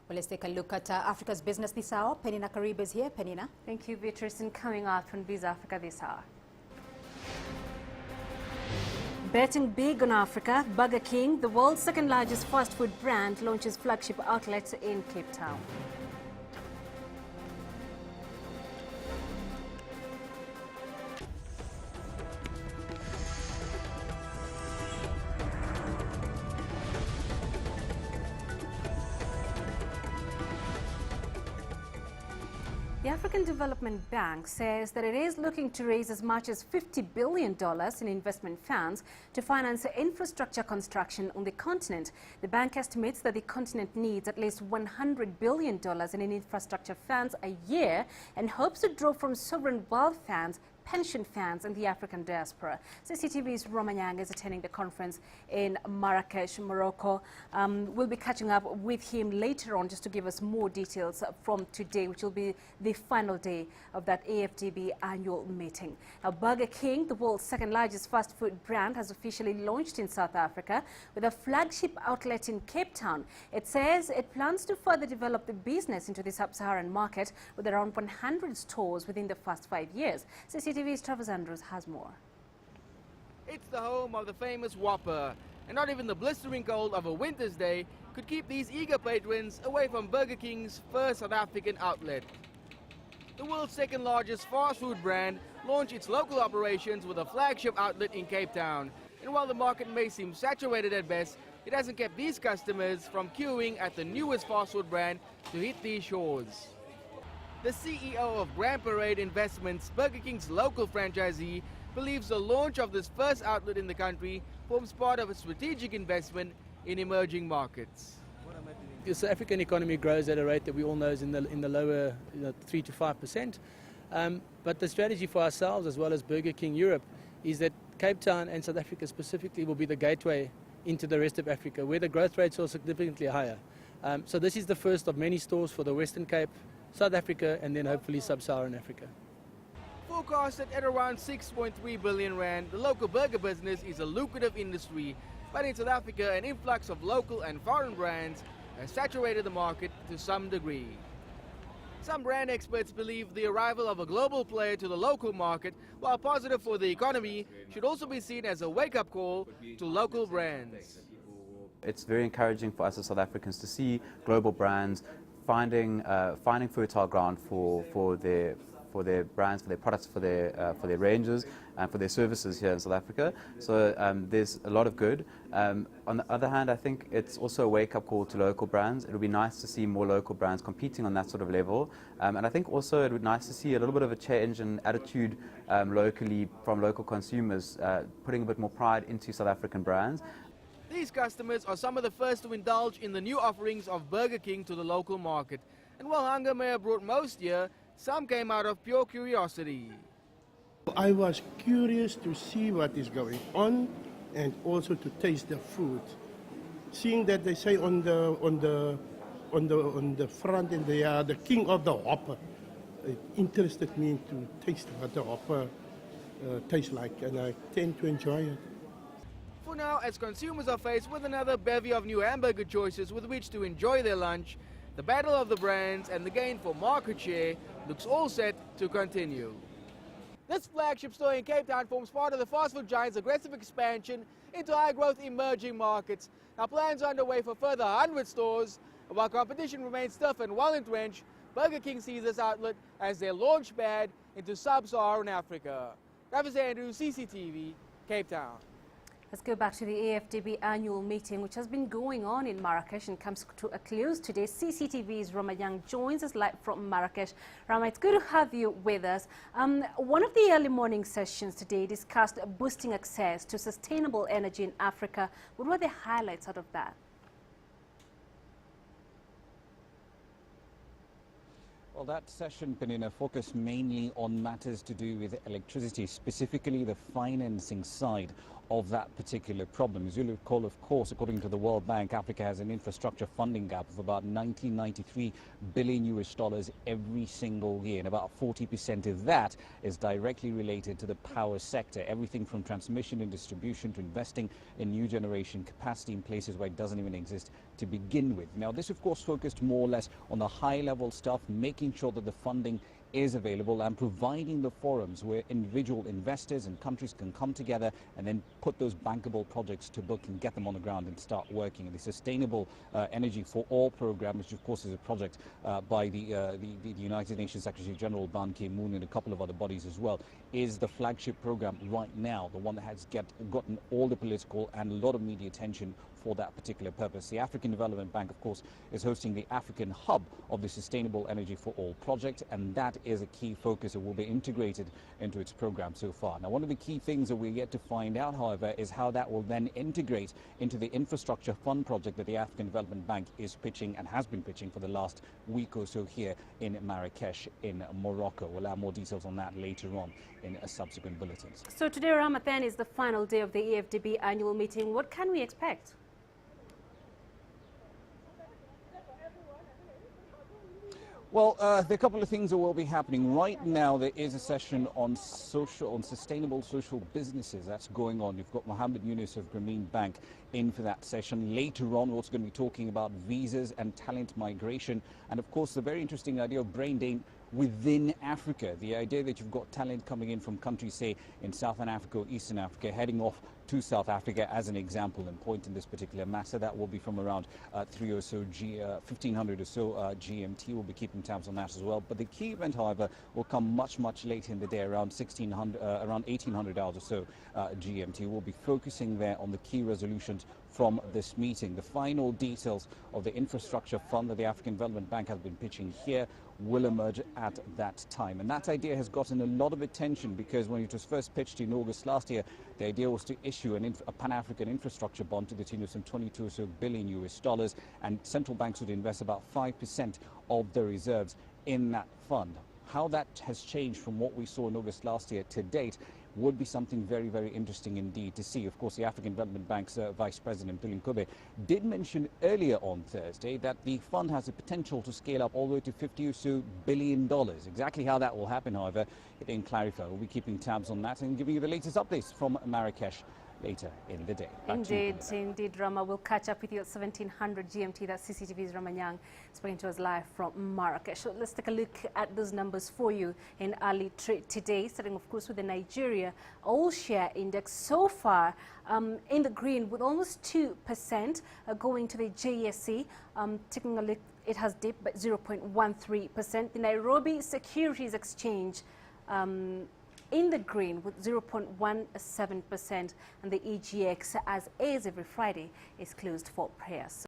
Well, let's take a look at Africa's business this hour. Penina Kariba is here. Penina. Thank you, Beatrice. And coming out from BizAfrica this hour. Betting big on Africa, Burger King, the world's second largest fast food brand, launches flagship outlets in Cape Town. The African Development Bank says that it is looking to raise as much as $50 billion in investment funds to finance infrastructure construction on the continent. The bank estimates that the continent needs at least $100 billion in infrastructure funds a year and hopes to draw from sovereign wealth funds, pension funds and the African diaspora. CCTV's Romanyang is attending the conference in Marrakesh, Morocco. We'll be catching up with him later on just to give us more details from today, which will be the final day of that AFDB annual meeting. Now, Burger King, the world's second largest fast food brand, has officially launched in South Africa with a flagship outlet in Cape Town. It says it plans to further develop the business into the sub-Saharan market with around 100 stores within the first 5 years. CCTV's Travis Andrews has more. It's the home of the famous Whopper, and not even the blistering cold of a winter's day could keep these eager patrons away from Burger King's first South African outlet. The world's second largest fast food brand launched its local operations with a flagship outlet in Cape Town. And while the market may seem saturated at best, it hasn't kept these customers from queuing at the newest fast food brand to hit these shores. The CEO of Grand Parade Investments, Burger King's local franchisee, believes the launch of this first outlet in the country forms part of a strategic investment in emerging markets. The South African economy grows at a rate that we all know is in the lower 3 to 5%. But the strategy for ourselves as well as Burger King Europe is that Cape Town and South Africa specifically will be the gateway into the rest of Africa, where the growth rates are significantly higher. So this is the first of many stores for the Western Cape, South Africa and then hopefully sub-Saharan Africa. Forecasted at around 6.3 billion rand, the local burger business is a lucrative industry, but in South Africa an influx of local and foreign brands has saturated the market to some degree. Some brand experts believe the arrival of a global player to the local market, while positive for the economy, should also be seen as a wake-up call to local brands. It's very encouraging for us as South Africans to see global brands finding fertile ground for their brands, for their products, for their ranges, and for their services here in South Africa. So there's a lot of good. On the other hand, I think it's also a wake-up call to local brands. It would be nice to see more local brands competing on that sort of level. And I think also it would be nice to see a little bit of a change in attitude locally from local consumers, putting a bit more pride into South African brands. These customers are some of the first to indulge in the new offerings of Burger King to the local market. And while hunger may have brought most here, some came out of pure curiosity. I was curious to see what is going on and also to taste the food. Seeing that they say on the front and they are the king of the Whopper, it interested me to taste what the Whopper tastes like, and I tend to enjoy it. For now, as consumers are faced with another bevy of new hamburger choices with which to enjoy their lunch, the battle of the brands and the gain for market share looks all set to continue. This flagship store in Cape Town forms part of the fast food giant's aggressive expansion into high-growth emerging markets. Now, plans are underway for further 100 stores, and while competition remains tough and well-entrenched, Burger King sees this outlet as their launch pad into sub-Saharan Africa. Travis Andrews, CCTV, Cape Town. Let's go back to the AFDB annual meeting, which has been going on in Marrakesh and comes to a close today. CCTV's Romanyang joins us live from Marrakesh. Rama, it's good to have you with us. One of the early morning sessions today discussed boosting access to sustainable energy in Africa. What were the highlights out of that? Well, that session, Penina, focused mainly on matters to do with electricity, specifically the financing side of that particular problem. As you'll recall, of course, according to the World Bank, Africa has an infrastructure funding gap of about $1993 billion every single year, and about 40% of that is directly related to the power sector. Everything from transmission and distribution to investing in new generation capacity in places where it doesn't even exist to begin with. Now, this, of course, focused more or less on the high-level stuff, making sure that the funding is available and providing the forums where individual investors and countries can come together and then put those bankable projects to book and get them on the ground and start working. And the Sustainable Energy for All program, which of course is a project by the United Nations Secretary General Ban Ki-moon and a couple of other bodies as well, is the flagship program right now, the one that has gotten all the political and a lot of media attention for that particular purpose. The African Development Bank, of course, is hosting the African hub of the Sustainable Energy for All project, and that is a key focus that will be integrated into its program so far. Now, one of the key things that we're yet to find out, however, is how that will then integrate into the infrastructure fund project that the African Development Bank is pitching and has been pitching for the last week or so here in Marrakesh in Morocco. We'll have more details on that later on in subsequent bulletins. So today, Ramadan, is the final day of the EFDB annual meeting. What can we expect? Well, there are a couple of things that will be happening. Right now, there is a session on sustainable social businesses that's going on. You've got Mohammed Yunus of Grameen Bank in for that session. Later on, we're also going to be talking about visas and talent migration. And of course, the very interesting idea of brain drain within Africa. The idea that you've got talent coming in from countries, say, in Southern Africa or Eastern Africa, heading off to South Africa as an example and point in this particular matter. That will be from around 1500 or so GMT. We'll be keeping tabs on that as well. But the key event, however, will come much later in the day, around 1800 hours or so GMT. We'll be focusing there on the key resolutions from this meeting. The final details of the infrastructure fund that the African Development Bank has been pitching here will emerge at that time. And that idea has gotten a lot of attention because when it was first pitched in August last year, the idea was to issue a Pan-African infrastructure bond to the tune of some 22 or so billion US dollars, and central banks would invest about 5% of the reserves in that fund. How that has changed from what we saw in August last year to date would be something very, very interesting indeed to see. Of course, the African Development Bank's Vice President, Tulin Kobe, did mention earlier on Thursday that the fund has the potential to scale up all the way to $50 or so billion. Exactly how that will happen, however, it didn't clarify. We'll be keeping tabs on that and giving you the latest updates from Marrakesh later in the day. Indeed, Rama. We'll catch up with you at 1700 GMT. That's CCTV's Ramanyang speaking to us live from Marrakesh. So let's take a look at those numbers for you in early trade today, starting, of course, with the Nigeria all-share index so far in the green with almost 2% going to the JSE. Taking a look, it has dipped by 0.13%. The Nairobi Securities Exchange in the green with 0.17%, and the EGX, as is every Friday, is closed for prayers.